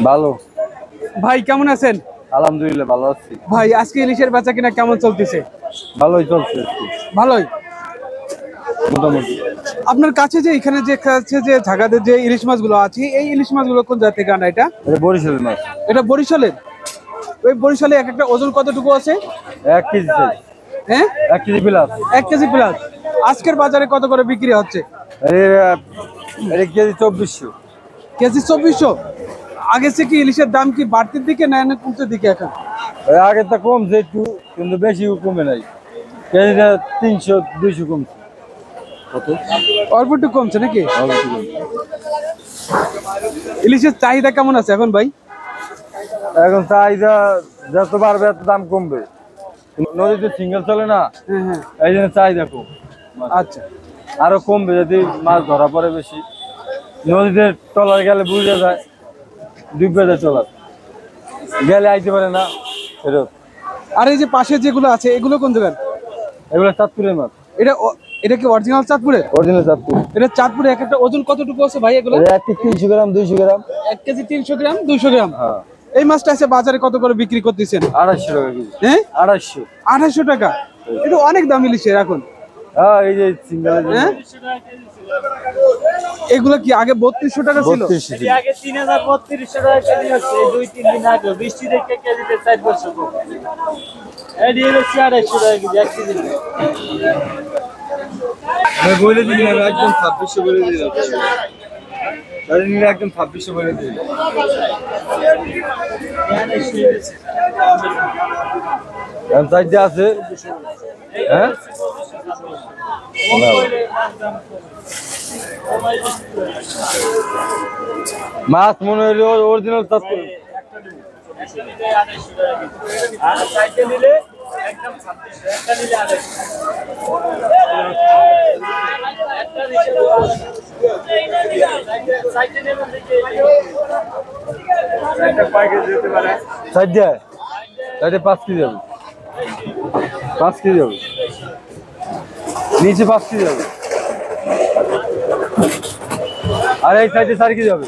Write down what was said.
ভালো। ভাই কেমন আছেন? আলহামদুলিল্লাহ ভালো আছি। ভাই আজকে ইলিশের বেচা কিনা কেমন চলতেছে? ভালোই চলছে আজকে, ভালোই। মোটামুটি। আপনার কাছে যে এখানে যে কাছে যে ঢাকাতে যে ইলিশ মাছগুলো আছে, এই ইলিশ মাছগুলো কোন জায়গা থেকে আনা এটা? এটা বরিশালের মাছ। এটা বরিশালের? ওই বরিশালে এক একটা ওজন কতটুকু আছে? 1 কেজি সাইজ। হ্যাঁ 1 কেজি প্লাস। 1 KG plus. আজকের বাজারে কত করে বিক্রি হচ্ছে? এটা কেজি 2400। কেজি 2400। আগে থেকে ইলিশের দাম কি বাড়তির দিকে না কমতে দিকে এখন? আগে তো কমছে একটু, কিন্তু বেশি কমে নাই। কেজিটা 300 200 কমছে। কত? অল্প একটু কমছে নাকি? অল্প একটু কমছে। ইলিশের চাহিদা কেমন আছে এখন ভাই? এখন চাহিদা যত বাড়বে এত দাম কমবে। নদীতে সিঙ্গেল চলে না, হ্যাঁ হ্যাঁ। এই জন্য চাহিদা কম। আচ্ছা। আরো কমবে যদি মাছ ধরা পড়ে বেশি। নদীতে ট্রলার গেলে বুঝে যায়, ডুববে যায় ট্রলার, গেলে আইতে পারে না ফেরত। আর এই যে পাশে যেগুলো আছে এগুলো কোন জায়গার? এগুলো চাঁদপুরের মাছ। এটা কি অরিজিনাল চাঁদপুরে? অরিজিনাল চাঁদপুর। এটা চাঁদপুরে এক একটা ওজন কতটুকু আছে ভাই এগুলো? 1 কেজি 300 গ্রাম 200 গ্রাম। 1 কেজি 300 গ্রাম 200 গ্রাম। হ্যাঁ। এই মাছটা আছে বাজারে কত করে বিক্রি করতেছেন? 250 টাকা কেজি। হ্যাঁ 250। 2800 টাকা। এটা অনেক দাম ইলিশের এখন। হ্যাঁ এই যে সিঙ্গেল। হ্যাঁ এগুলো কি আগে 3200 টাকা ছিল? 3200 আগে 3000 3200 টাকা কেজি হচ্ছে, এই 2-3 দিন আগে বৃষ্টি দেখে কেজিতে 400 কম। এডি হচ্ছে 250 টাকা কেজি 1 কেজি। আমি বলে দিই না, একদম 2600 বলে দিই। তাহলে নিলে একদম 2600 বলে দিই। এখন সাইডে আছে। হ্যাঁ মাছ মনে হইলো অরিজিনাল চাঁদপুর। আর সাইডে নিলে একদম 2600, একটা নিলে 250। সাইডে নেবেন দেখে একটা প্যাকেজ দিতে পারে। সাইডে 5 কেজি হবে। 5 কেজি হবে, নিচে 5 কেজি হবে, আর এই সাইডে 4 কেজি হবে।